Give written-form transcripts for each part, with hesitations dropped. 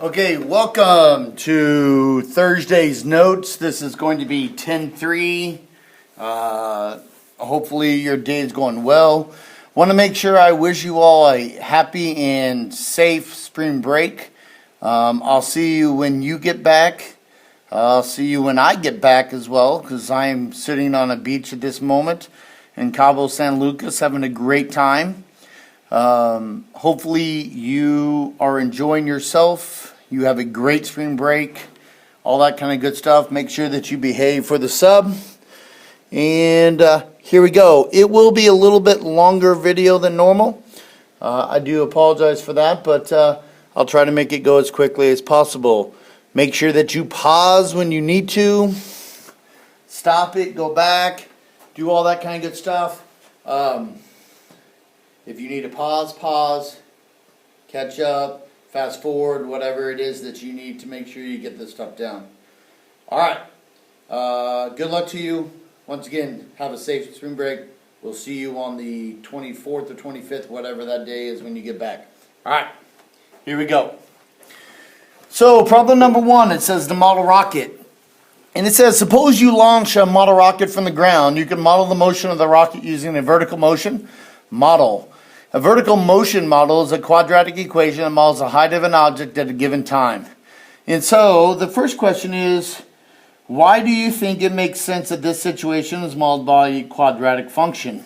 Okay, welcome to Thursday's notes. This is going to be 10-3. Hopefully your day is going well. Want to make sure I wish you all a happy and safe spring break. I'll see you when you get back. I'll see you when I get back as well, because I'm sitting on a beach at this moment in Cabo San Lucas having a great time. Hopefully you are enjoying yourself. You have a great spring break, all that kind of good stuff. Make sure that you behave for the sub. And here we go. It will be a little bit longer video than normal. I do apologize for that, but I'll try to make it go as quickly as possible. Make sure that you pause when you need to. Stop it, go back, do all that kind of good stuff. If you need to pause, catch up, fast forward, whatever it is that you need to make sure you get this stuff down. All right. Good luck to you. Once again, have a safe spring break. We'll see you on the 24th or 25th, whatever that day is when you get back. All right. Here we go. So problem number 1, it says the model rocket. And it says, suppose you launch a model rocket from the ground. You can model the motion of the rocket using a vertical motion model. A vertical motion model is a quadratic equation that models the height of an object at a given time. And so the first question is, why do you think it makes sense that this situation is modeled by a quadratic function?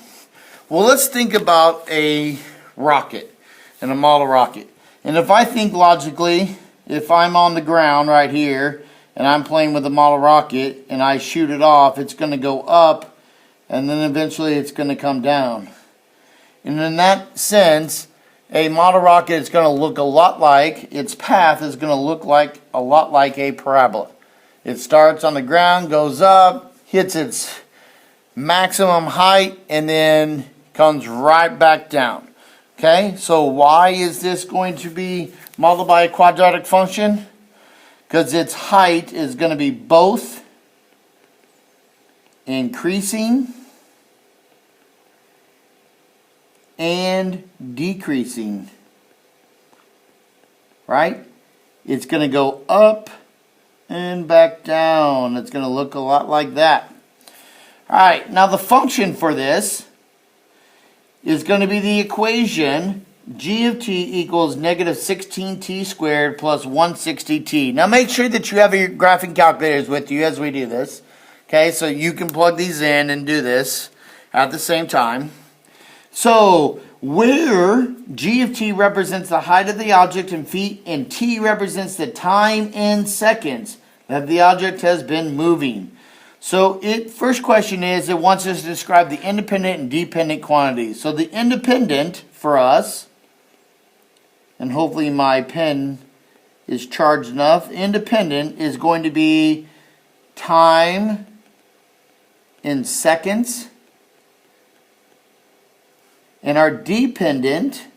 Well, let's think about a rocket and a model rocket. And if I think logically, if I'm on the ground right here and I'm playing with a model rocket and I shoot it off, it's going to go up and then eventually it's going to come down. And in that sense, a model rocket is going to look a lot like, its path is going to look like a lot like a parabola. It starts on the ground, goes up, hits its maximum height, and then comes right back down. Okay, so why is this going to be modeled by a quadratic function? Because its height is going to be both increasing and decreasing, right? It's going to go up and back down. It's going to look a lot like that. All right, now the function for this is going to be the equation g of t equals negative 16t squared plus 160t. Now make sure that you have your graphing calculators with you as we do this. Okay, so you can plug these in and do this at the same time. So, where g of t represents the height of the object in feet and t represents the time in seconds that the object has been moving. So, first question is, it wants us to describe the independent and dependent quantities. So, the independent for us, and hopefully my pen is charged enough, independent is going to be time in seconds. And our dependent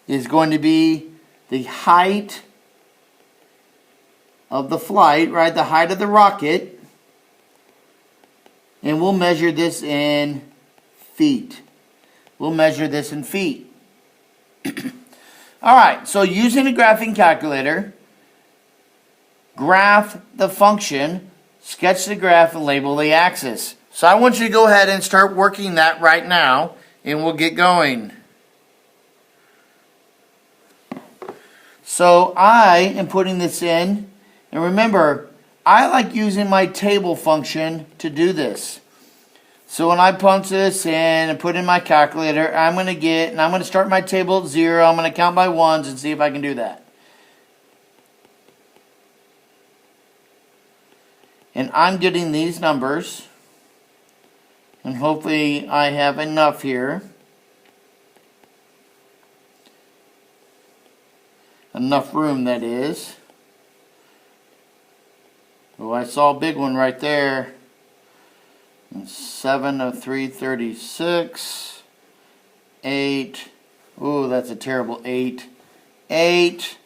is going to be the height of the flight, right? The height of the rocket. And we'll measure this in feet. We'll measure this in feet. All right, so using a graphing calculator, graph the function, sketch the graph, and label the axis. So I want you to go ahead and start working that right now, and we'll get going. So I am putting this in, and remember, I like using my table function to do this. So when I punch this in and put in my calculator, I'm going to start my table at 0. I'm going to count by ones and see if I can do that. And I'm getting these numbers. And hopefully I have enough here. Enough room, that is. Oh, I saw a big one right there. 7 of 336. 8. Oh, that's a terrible 8. 8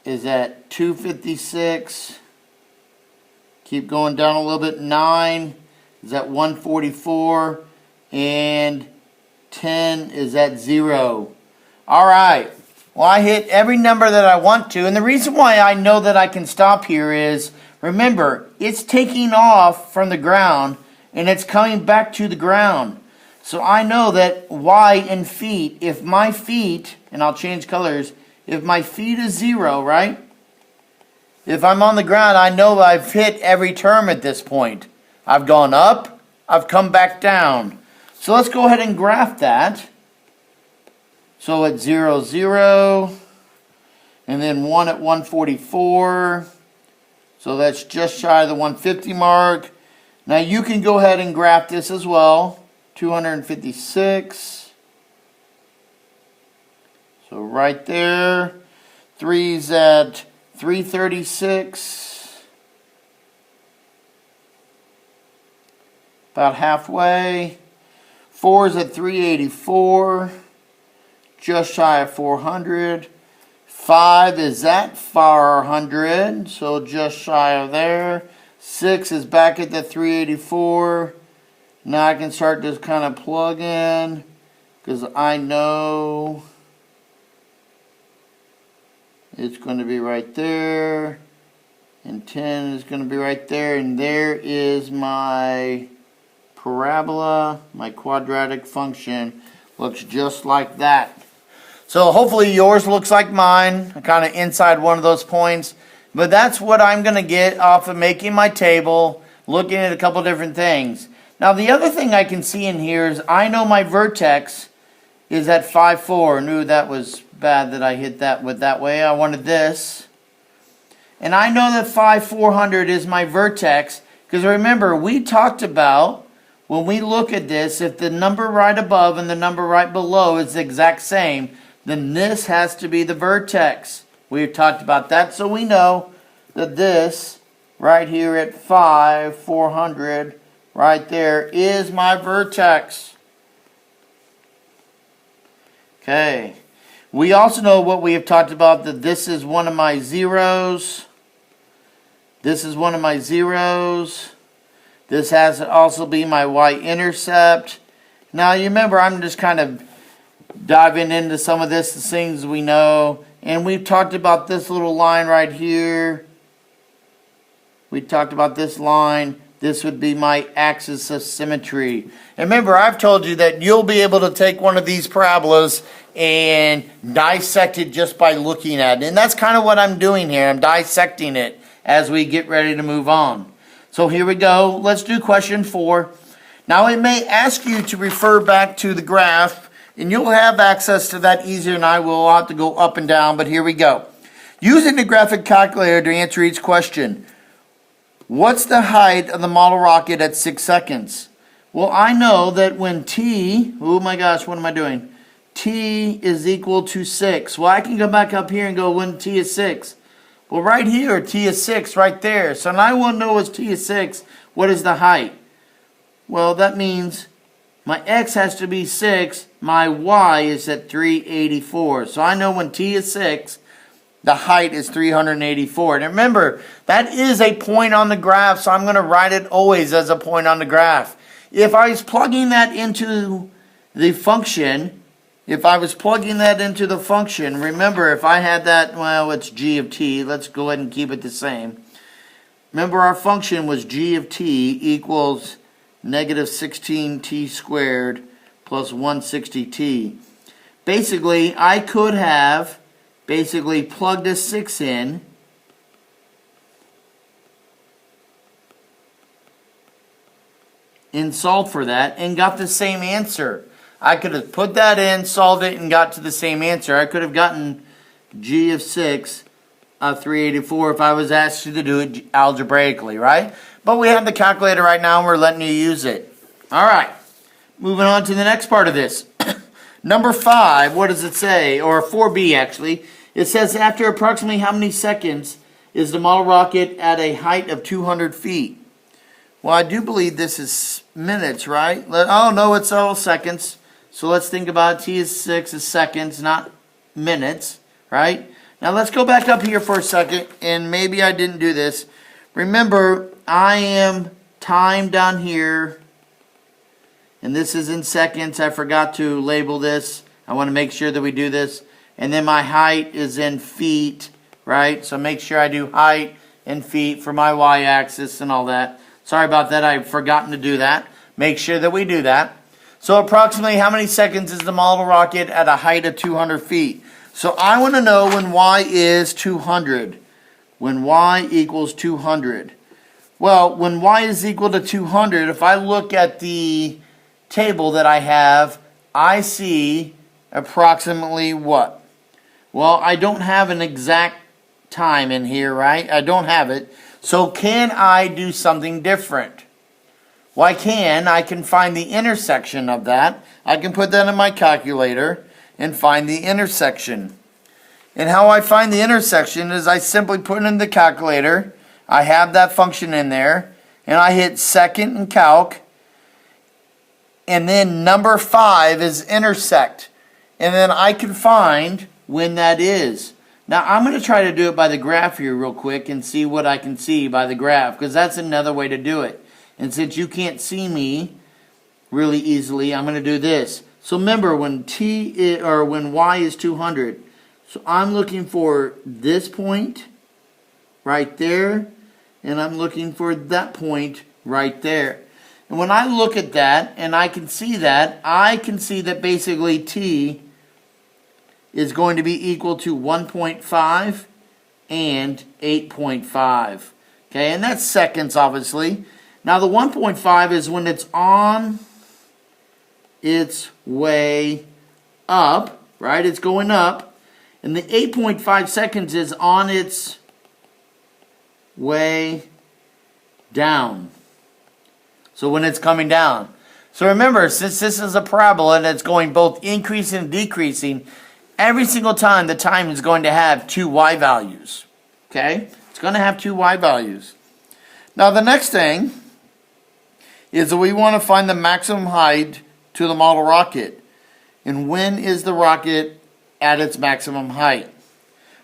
is at 256. Keep going down a little bit. 9 is at 144, and 10 is at 0. All right, Well, I hit every number that I want to, and the reason why I know that I can stop here is, remember, it's taking off from the ground, and it's coming back to the ground. So I know that y in feet, if my feet, and I'll change colors, if my feet is 0, right? If I'm on the ground, I know I've hit every term at this point. I've gone up, I've come back down. So let's go ahead and graph that. So at 0, 0, and then 1 at 144. So that's just shy of the 150 mark. Now you can go ahead and graph this as well. 256. So right there. 3's at 336. About halfway. 4's at 384. Just shy of 400. 5 is at 400, so just shy of there. 6 is back at the 384. Now I can start to kind of plug in, because I know it's going to be right there. And 10 is going to be right there. And there is my parabola, my quadratic function. Looks just like that. So hopefully yours looks like mine, kind of inside one of those points. But that's what I'm going to get off of making my table, looking at a couple different things. Now the other thing I can see in here is I know my vertex is at 5, 4. Knew that was bad that I hit that with that way. I wanted this. And I know that 5, 400 is my vertex. Because remember, we talked about, when we look at this, if the number right above and the number right below is the exact same, then this has to be the vertex. We've talked about that, so we know that this right here at 5, 400, right there is my vertex. Okay. We also know what we have talked about, that this is one of my zeros. This is one of my zeros. This has to also be my y-intercept. Now, you remember, I'm just kind of diving into some of this, the things we know. And we've talked about this little line right here. We talked about this line. This would be my axis of symmetry. And remember, I've told you that you'll be able to take one of these parabolas and dissect it just by looking at it. And that's kind of what I'm doing here. I'm dissecting it as we get ready to move on. So here we go. Let's do question 4. Now it may ask you to refer back to the graph, and you'll have access to that easier than I will. I'll have to go up and down, but here we go. Using the graphic calculator to answer each question. What's the height of the model rocket at 6 seconds? Well, I know that when t, oh my gosh, what am I doing? T is equal to 6. Well, I can go back up here and go when t is 6. Well, right here, t is 6 right there. So now I want to know as t is 6, what is the height? Well, that means my x has to be 6. My y is at 384. So I know when t is 6, the height is 384. And remember, that is a point on the graph, so I'm going to write it always as a point on the graph. If I was plugging that into the function, remember, if I had that, well, it's g of t. Let's go ahead and keep it the same. Remember, our function was g of t equals negative 16t squared plus 160t. Basically, I could have plugged a 6 in and solved for that and got the same answer. I could have put that in, solved it, and got to the same answer. I could have gotten g of 6 of 384 if I was asked to do it algebraically, right? But we have the calculator right now, and we're letting you use it. All right. Moving on to the next part of this. Number 5, what does it say? Or 4b, actually. It says, after approximately how many seconds is the model rocket at a height of 200 feet? Well, I do believe this is minutes, right? Oh, no, it's all seconds. So let's think about it. T is 6 is seconds, not minutes, right? Now let's go back up here for a second, and maybe I didn't do this. Remember, I am time down here, and this is in seconds. I forgot to label this. I want to make sure that we do this. and then my height is in feet, right? So make sure I do height in feet for my y-axis and all that. Sorry about that, I've forgotten to do that. Make sure that we do that. So approximately how many seconds is the model rocket at a height of 200 feet? So I want to know when y is 200. When y equals 200. Well, when y is equal to 200, if I look at the table that I have, I see approximately what? Well, I don't have an exact time in here, right? I don't have it. So can I do something different? Well, I can find the intersection of that. I can put that in my calculator and find the intersection. And how I find the intersection is I simply put it in the calculator. I have that function in there, and I hit second in calc, and then number 5 is intersect. And then I can find when that is. Now I'm going to try to do it by the graph here real quick and see what I can see by the graph, because that's another way to do it. And since you can't see me really easily, I'm going to do this. So remember, when when y is 200, so I'm looking for this point right there, and I'm looking for that point right there. And when I look at that, and I can see that basically t is going to be equal to 1.5 and 8.5. Okay, and that's seconds, obviously. Now the 1.5 is when it's on its way up, right? It's going up. And the 8.5 seconds is on its way down. So when it's coming down. So remember, since this is a parabola and it's going both increasing and decreasing, every single time the time is going to have 2 y values. Okay? It's going to have 2 y values. Now the next thing is that we want to find the maximum height to the model rocket. And when is the rocket at its maximum height?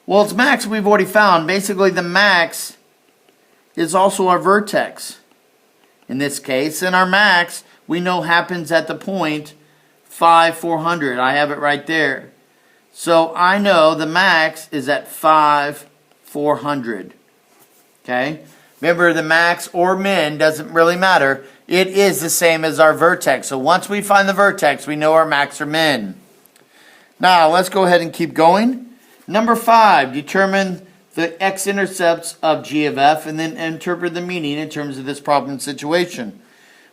Well, its max we've already found. Basically, the max is also our vertex in this case. And our max, we know, happens at the point 5, 400. I have it right there. So I know the max is at 5, 400. Okay? Remember, the max or min doesn't really matter. It is the same as our vertex. So once we find the vertex, we know our max or min. Now, let's go ahead and keep going. Number 5, determine the x-intercepts of g of f and then interpret the meaning in terms of this problem situation.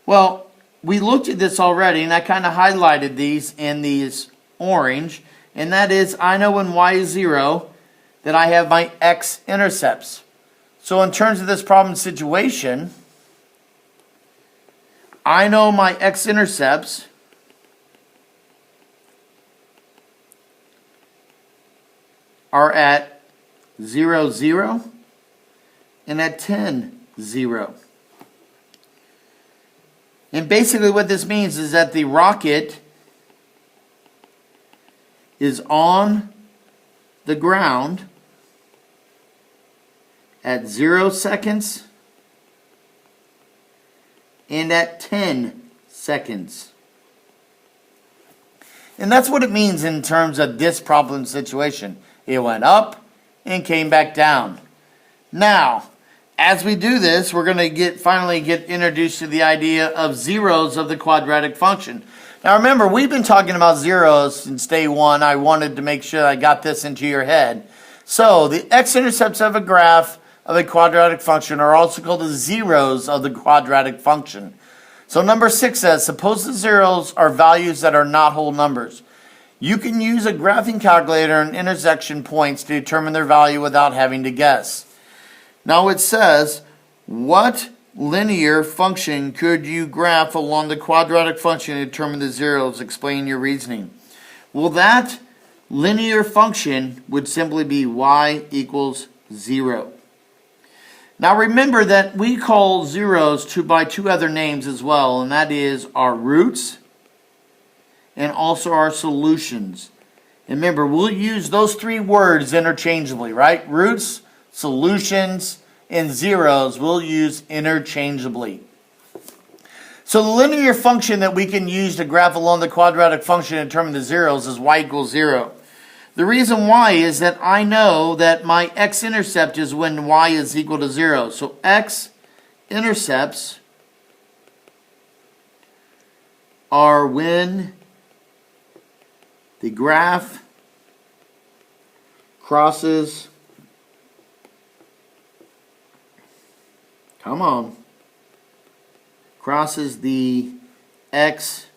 Well, we looked at this already, and I kind of highlighted these in these orange. And that is, I know when y is 0 that I have my x-intercepts. So in terms of this problem situation, I know my x-intercepts are at 0, 0 and at 10, 0. And basically what this means is that the rocket is on the ground at 0 seconds and at 10 seconds. And that's what it means in terms of this problem situation. It went up and came back down. Now, as we do this, we're going to finally get introduced to the idea of zeros of the quadratic function. Now remember, we've been talking about zeros since day one. I wanted to make sure I got this into your head. So the x-intercepts of a graph of a quadratic function are also called the zeros of the quadratic function. So number 6 says, suppose the zeros are values that are not whole numbers. You can use a graphing calculator and intersection points to determine their value without having to guess. Now it says, what linear function could you graph along the quadratic function to determine the zeros? Explain your reasoning. Well, that linear function would simply be y equals 0. Now remember that we call zeros by two other names as well, and that is our roots and also our solutions. And remember, we'll use those 3 words interchangeably, right? Roots, solutions, and zeros we'll use interchangeably. So the linear function that we can use to graph along the quadratic function and determine the zeros is y equals 0. The reason why is that I know that my x-intercept is when y is equal to 0. So x-intercepts are when the graph crosses, crosses the x-axis,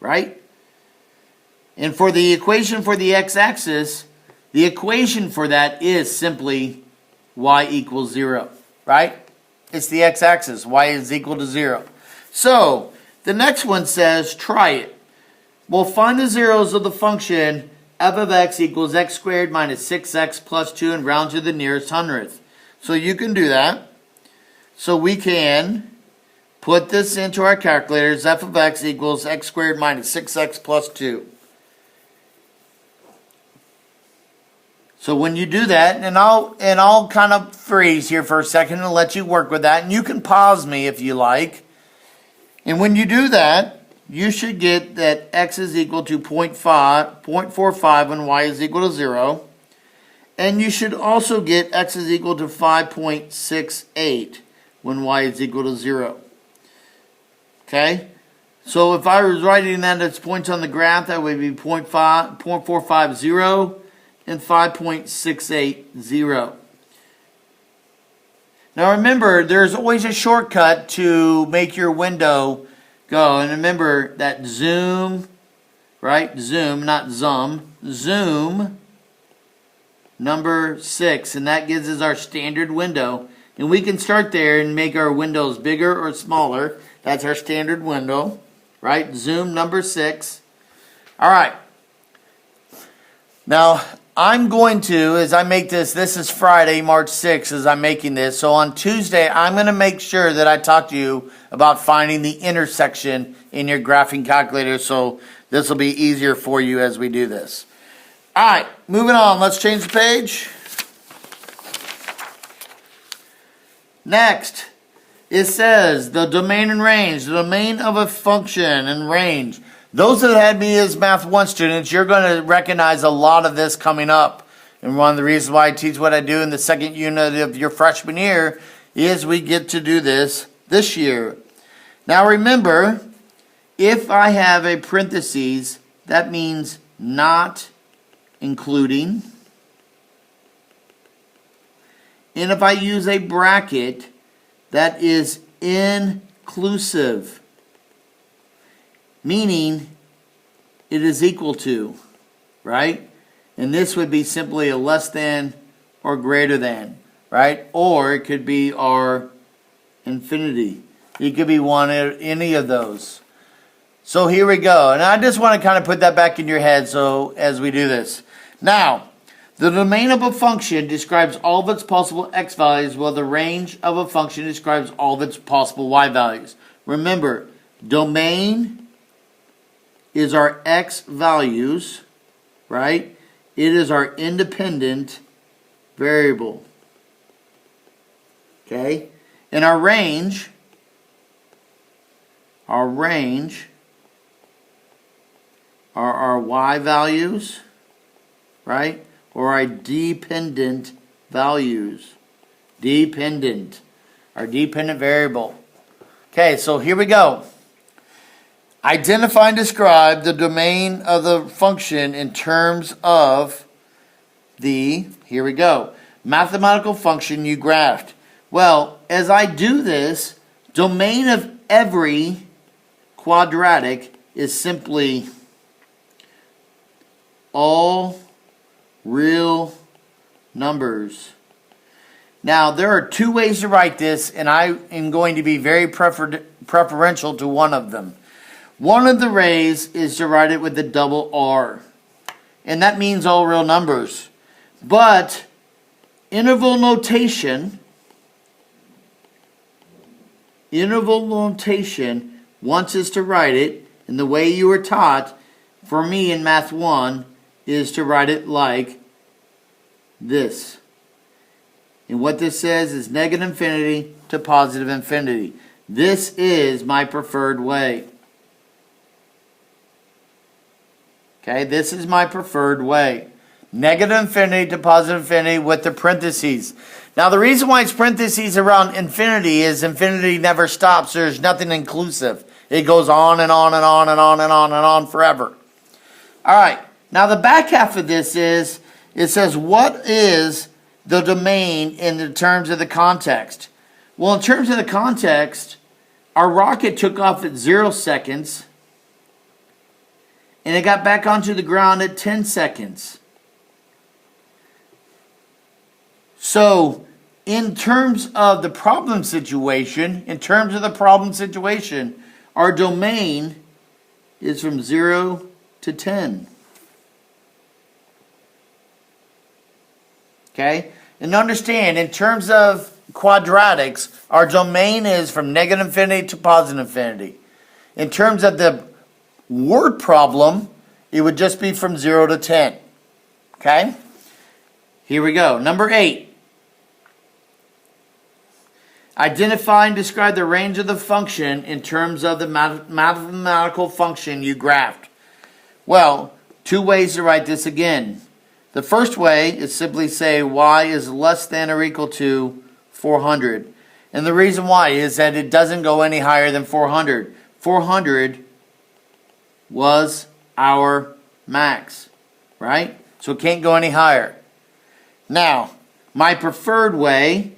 right? And for the equation for the x-axis, the equation for that is simply y equals 0, right? It's the x-axis. Y is equal to 0. So, the next one says, try it. We'll find the zeros of the function f of x equals x squared minus 6x plus 2 and round to the nearest hundredth. So you can do that. So we can put this into our calculators. F of x equals x squared minus 6x plus 2. So when you do that, and I'll kind of freeze here for a second and let you work with that, and you can pause me if you like. And when you do that, you should get that x is equal to 0.45 when y is equal to 0. And you should also get x is equal to 5.68 when y is equal to 0. Okay? So if I was writing that as points on the graph, that would be 0.450 and 5.680. Now remember, there's always a shortcut to make your window go. And remember that zoom, right? Zoom, not zoom. Zoom number 6. And that gives us our standard window. And we can start there and make our windows bigger or smaller. That's our standard window, right? Zoom number 6. All right. Now, I'm going to, as I make this is Friday, March 6th, as I'm making this. So on Tuesday, I'm going to make sure that I talk to you about finding the intersection in your graphing calculator. So this will be easier for you as we do this. All right, moving on. Let's change the page. Next, it says the domain and range. The domain of a function and range. Those that had me as Math 1 students, you're going to recognize a lot of this coming up. And one of the reasons why I teach what I do in the second unit of your freshman year is we get to do this year. Now remember, if I have a parentheses, that means not including. And if I use a bracket, that is inclusive. Meaning it is equal to, right? And this would be simply a less than or greater than, right? Or it could be our infinity. It could be any of those. So here we go. And I just want to kind of put that back in your head so as we do this. Now, the domain of a function describes all of its possible x values, while the range of a function describes all of its possible y values. Remember, domain is our x values, right? It is our independent variable. Okay? And our range are our y values, right? Or our dependent values. Dependent. Our dependent variable. Okay, so here we go. Identify and describe the domain of the function in terms of the, here we go, mathematical function you graphed. Well, as I do this, domain of every quadratic is simply all real numbers. Now, there are two ways to write this, and I am going to be very preferential to one of them. One of the ways is to write it with the double R. And that means all real numbers. But interval notation wants us to write it, and the way you were taught, for me in Math 1, is to write it like this. And what this says is negative infinity to positive infinity. This is my preferred way. Okay, this is my preferred way. Negative infinity to positive infinity with the parentheses. Now the reason why it's parentheses around infinity is infinity never stops. There's nothing inclusive. It goes on and on and on and on and on and on forever. Alright, now the back half of this is, it says what is the domain in the terms of the context? Well, in terms of the context, our rocket took off at 0 seconds and it got back onto the ground at 10 seconds. So, in terms of the problem situation, our domain is from 0 to 10. Okay? And understand, in terms of quadratics, our domain is from negative infinity to positive infinity. In terms of the word problem, it would just be from 0 to 10. Okay? Here we go. Number 8. Identify and describe the range of the function in terms of the mathematical function you graphed. Well, two ways to write this again. The first way is simply say y is less than or equal to 400. And the reason why is that it doesn't go any higher than 400. 400 was our max, right? So it can't go any higher. Now, my preferred way,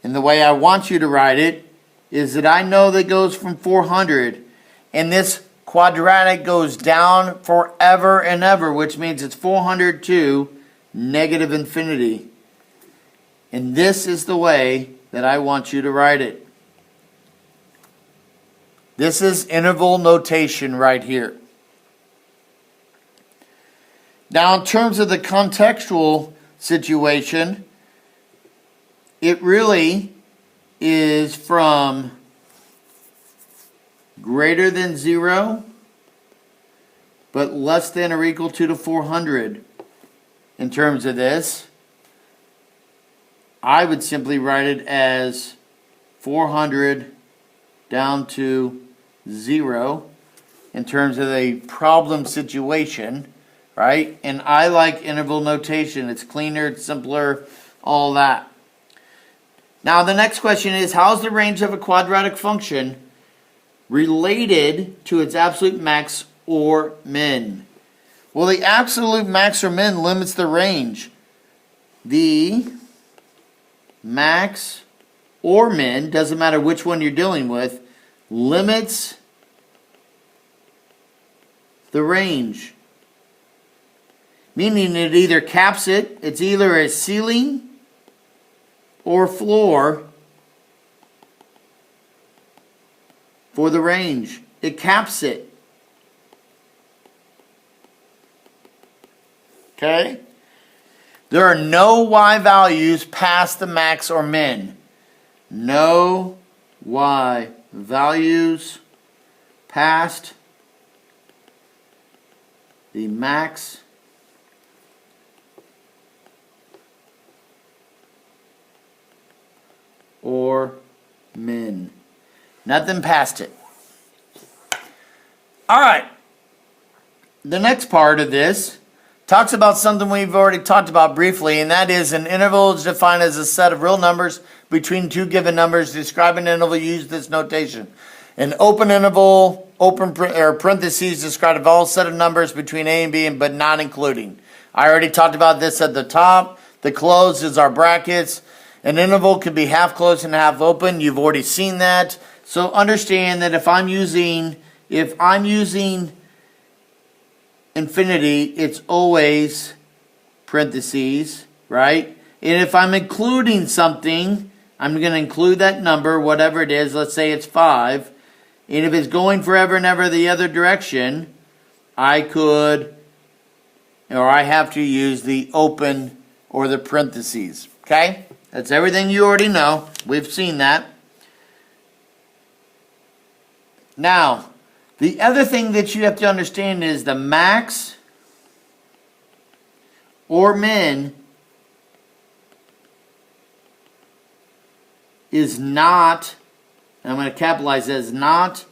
and the way I want you to write it, is that I know that goes from 400, and this quadratic goes down forever and ever, which means it's 400 to negative infinity. And this is the way that I want you to write it. This is interval notation right here. Now, in terms of the contextual situation, it really is from greater than 0, but less than or equal to 400. In terms of this, I would simply write it as 400 down to 0 in terms of a problem situation, right? And I like interval notation. It's cleaner, it's simpler, all that. Now the next question is, how is the range of a quadratic function related to its absolute max or min? Well, the absolute max or min limits the range. The max or min, doesn't matter which one you're dealing with, limits the range. Meaning it either caps it, it's either a ceiling or floor for the range. It caps it. Okay? There are no y values past the max or min. No y values past the max or min. Nothing past it. Alright. The next part of this talks about something we've already talked about briefly, and that is an interval is defined as a set of real numbers between two given numbers. Describe an interval, use this notation. An open interval, parentheses, describe a whole set of numbers between A and B, but not including. I already talked about this at the top. The closed is our brackets. An interval can be half closed and half open. You've already seen that. So understand that if I'm using infinity, it's always parentheses, right? And if I'm including something, I'm going to include that number, whatever it is. Let's say it's 5. And if it's going forever and ever the other direction, I have to use the open or the parentheses. Okay? That's everything you already know. We've seen that. Now, the other thing that you have to understand is the max or min is not, and I'm going to capitalize as not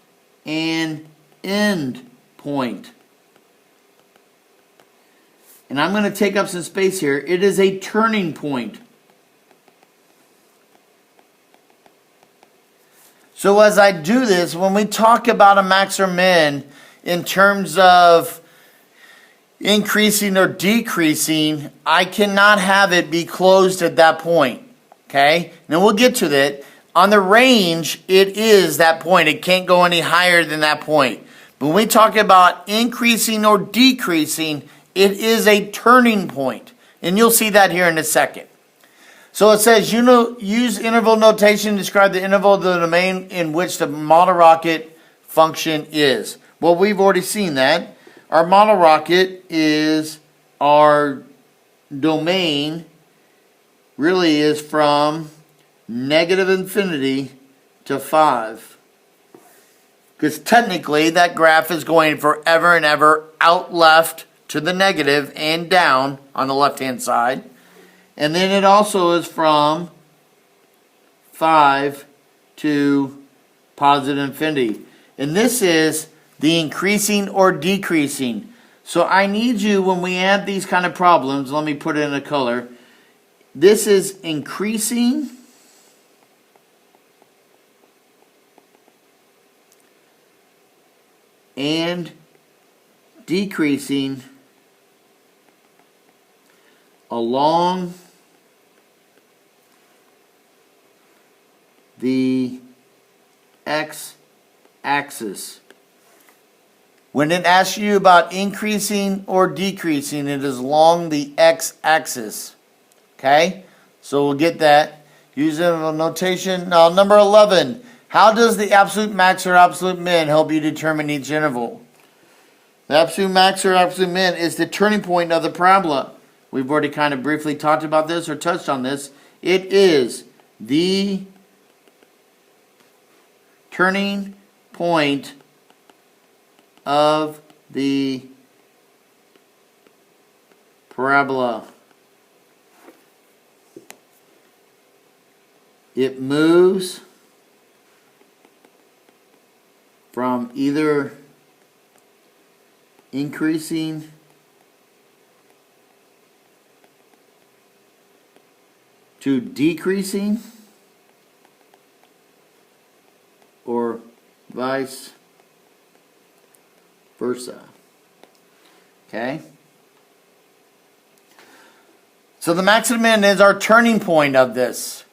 an end point. and I'm going to take up some space here, it is a turning point. So as I do this, when we talk about a max or min in terms of increasing or decreasing, I cannot have it be closed at that point. Okay? Now we'll get to that. On the range, it is that point. It can't go any higher than that point. But when we talk about increasing or decreasing, it is a turning point. And you'll see that here in a second. So it says, use interval notation to describe the interval of the domain in which the model rocket function is. Well, we've already seen that. Our model rocket is, our domain really is from negative infinity to 5. Because technically that graph is going forever and ever out left to the negative and down on the left hand side. And then it also is from 5 to positive infinity. And this is the increasing or decreasing. So I need you, when we add these kind of problems, let me put it in a color. This is increasing and decreasing along the x-axis. When it asks you about increasing or decreasing, it is along the x-axis. Okay? So we'll get that. Use interval notation. Now, number 11. How does the absolute max or absolute min help you determine each interval? The absolute max or absolute min is the turning point of the parabola. We've already kind of briefly talked about this or touched on this. It is the turning point of the parabola. It moves from either increasing to decreasing or vice versa. Okay? So the max and min is our turning point of this.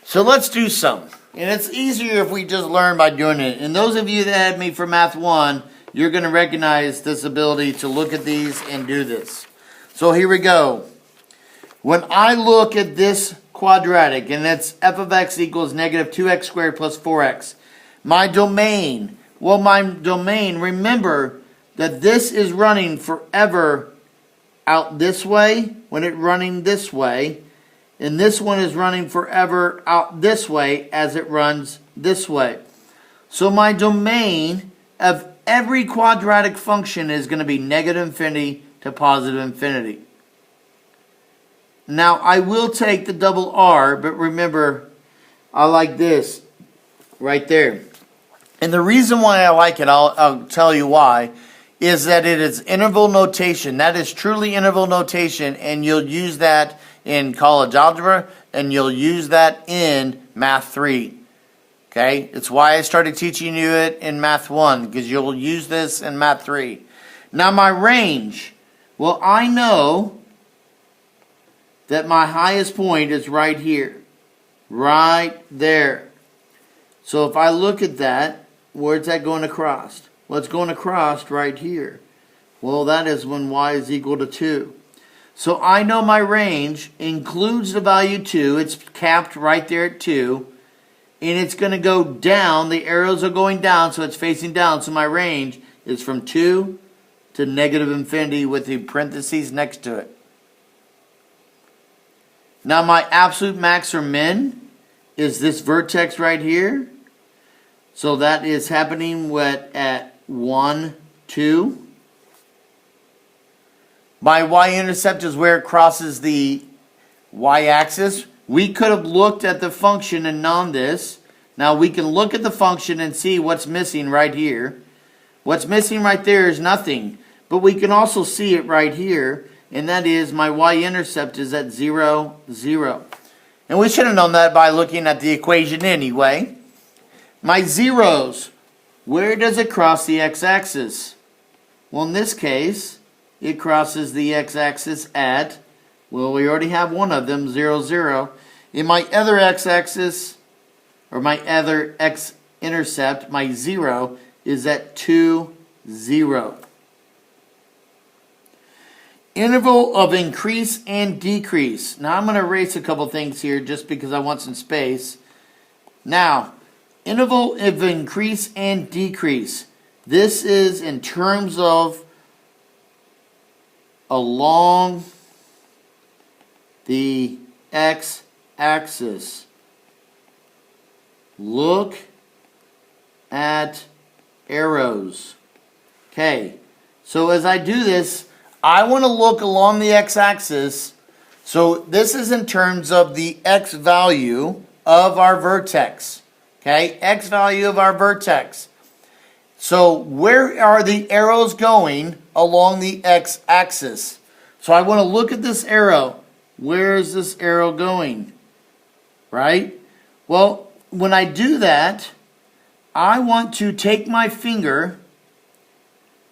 So let's do some. And it's easier if we just learn by doing it. And those of you that had me for Math 1, you're going to recognize this ability to look at these and do this. So here we go. When I look at this quadratic, and it's f of x equals negative 2x squared plus 4x, my domain, remember that this is running forever out this way when it's running this way, and this one is running forever out this way as it runs this way. So my domain of every quadratic function is going to be negative infinity to positive infinity. Now I will take the double R, but remember I like this right there. And the reason why I like it, I'll tell you why, is that it is interval notation. That is truly interval notation, and you'll use that in college algebra, and you'll use that in Math 3. Okay? It's why I started teaching you it in Math 1, because you'll use this in Math 3. Now my range. Well, I know that my highest point is right here. Right there. So if I look at that, where's that going across? Well, it's going across right here. Well, that is when y is equal to 2. So I know my range includes the value 2. It's capped right there at 2. And it's going to go down. The arrows are going down, so it's facing down. So my range is from 2 to negative infinity with the parentheses next to it. Now my absolute max or min is this vertex right here. So that is happening at 1, 2. My y-intercept is where it crosses the y-axis. We could have looked at the function and known this. Now we can look at the function and see what's missing right here. What's missing right there is nothing. But we can also see it right here. and that is my y-intercept is at 0, 0. And we should have known that by looking at the equation anyway. My zeros, where does it cross the x-axis? Well, in this case, it crosses the x-axis at, well, we already have one of them, 0, 0. In my other x-axis, or my other x-intercept, my 0 is at 2, 0. Interval of increase and decrease. Now I'm going to erase a couple things here just because I want some space. Now, interval of increase and decrease. This is in terms of along the x-axis. Look at arrows. Okay, so as I do this, I want to look along the x-axis. So this is in terms of the x value of our vertex. Okay, x value of our vertex. So where are the arrows going along the x-axis? So I want to look at this arrow. Where is this arrow going? Right? Well, when I do that, I want to take my finger,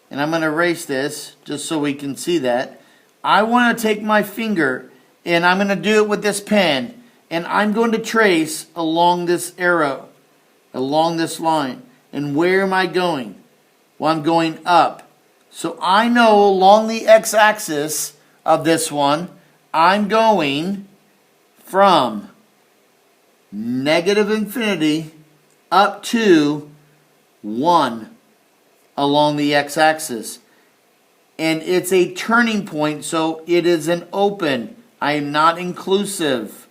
and I'm going to erase this just so we can see that. I want to take my finger, and I'm going to do it with this pen, and I'm going to trace along this arrow, along this line. And where am I going? Well, I'm going up. So I know along the x-axis of this one, I'm going from negative infinity up to 1 along the x-axis. And it's a turning point, so it is an open. I am not inclusive.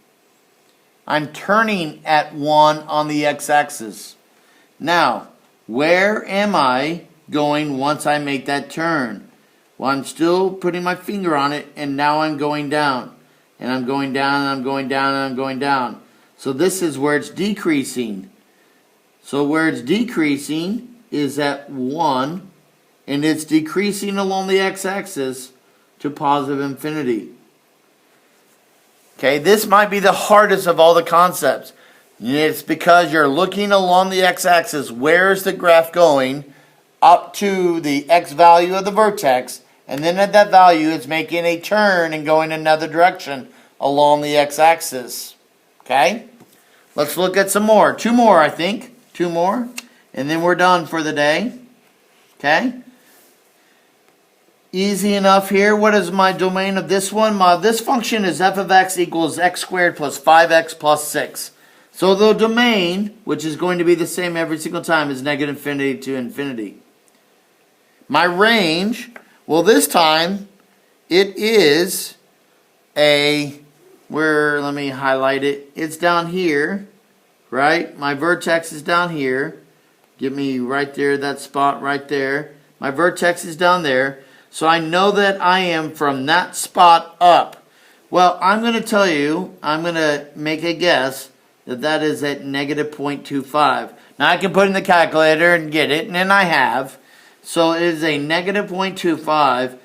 I'm turning at 1 on the x-axis. Now, where am I going once I make that turn? Well, I'm still putting my finger on it, and now I'm going down. And I'm going down, and I'm going down, and I'm going down. So this is where it's decreasing. So where it's decreasing is at 1, and it's decreasing along the x-axis to positive infinity. Okay, this might be the hardest of all the concepts. It's because you're looking along the x-axis. Where is the graph going? Up to the x value of the vertex, and then at that value it's making a turn and going another direction along the x-axis. Okay? Let's look at some more. 2 more, I think. 2 more. And then we're done for the day. Okay? Easy enough here. What is my domain of this one? This function is f of x equals x squared plus 5x plus 6. So the domain, which is going to be the same every single time, is negative infinity to infinity. My range, well, this time it is let me highlight it. It's down here, right? My vertex is down here. Get me right there, that spot right there. My vertex is down there. So I know that I am from that spot up. Well, I'm going to tell you, I'm going to make a guess that is at negative 0.25. Now I can put in the calculator and get it, and then I have. So it is a negative 0.25.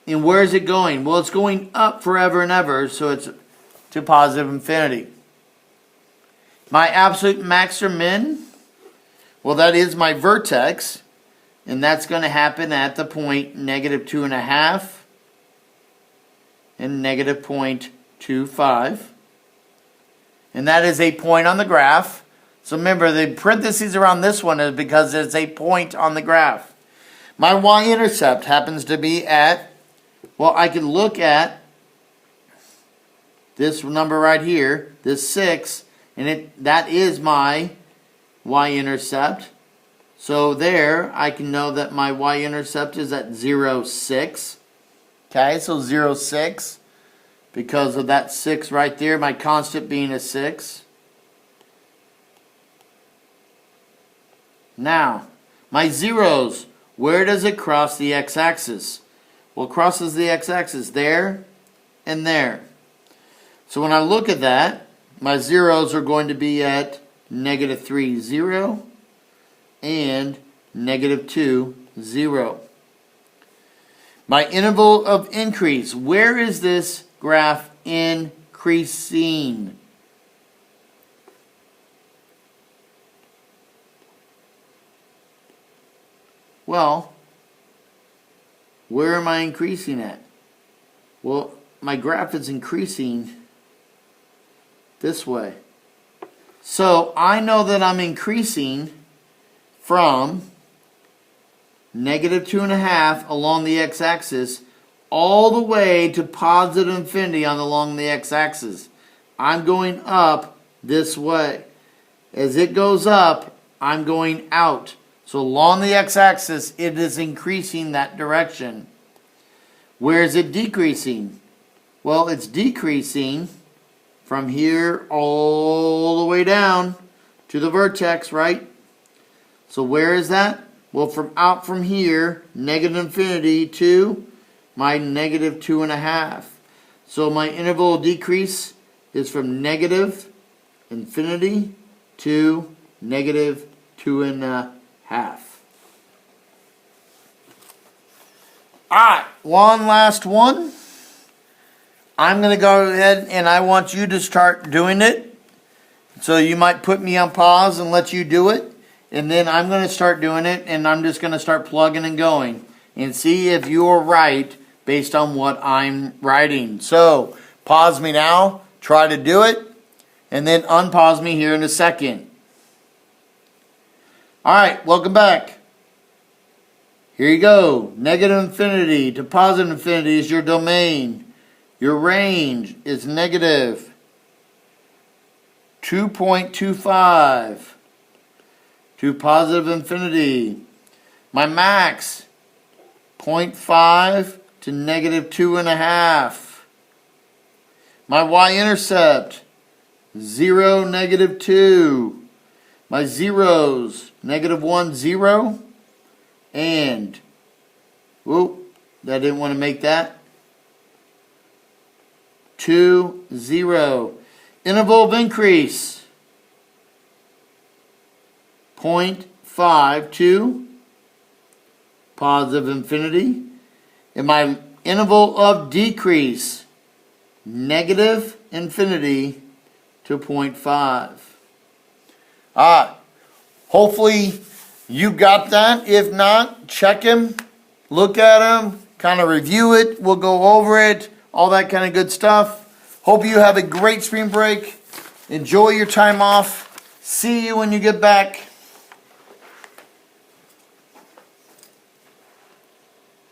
And where is it going? Well, it's going up forever and ever, so it's to positive infinity. My absolute max or min? Well, that is my vertex. And that's going to happen at the point negative 2.5 and negative 0.25. And that is a point on the graph. So remember, the parentheses around this one is because it's a point on the graph. My y-intercept happens to be at, well, I can look at this number right here, this 6, and that is my y-intercept. So there, I can know that my y-intercept is at 0, 6. Okay, so 0, 6. Because of that 6 right there, my constant being a 6. Now, my zeros, where does it cross the x-axis? Well, it crosses the x-axis there and there. So when I look at that, my zeros are going to be at negative 3, 0. And negative 2, 0. My interval of increase. Where is this graph increasing? Well, where am I increasing at? Well, my graph is increasing this way. So I know that I'm increasing from negative 2.5 along the x-axis all the way to positive infinity along the x-axis. I'm going up this way. As it goes up, I'm going out. So along the x-axis, it is increasing that direction. Where is it decreasing? Well, it's decreasing from here all the way down to the vertex, right? So where is that? Well, from here, negative infinity to my negative 2.5. So my interval of decrease is from negative infinity to negative 2.5. Alright, one last one. I'm going to go ahead and I want you to start doing it. So you might put me on pause and let you do it. And then I'm going to start doing it, and I'm just going to start plugging and going and see if you're right based on what I'm writing. So pause me now, try to do it, and then unpause me here in a second. Alright, welcome back. Here you go. Negative infinity to positive infinity is your domain. Your range is negative 2.25 to positive infinity. My max, 0.5 to negative 2.5. My y-intercept, 0, negative 2. My zeros, negative 1, 0. And, whoop, I didn't want to make that. 2, 0. Interval of increase. 0.5 to positive infinity. And my interval of decrease, negative infinity to 0.5. Alright, hopefully you got that. If not, check him, look at him, kind of review it. We'll go over it, all that kind of good stuff. Hope you have a great spring break. Enjoy your time off. See you when you get back.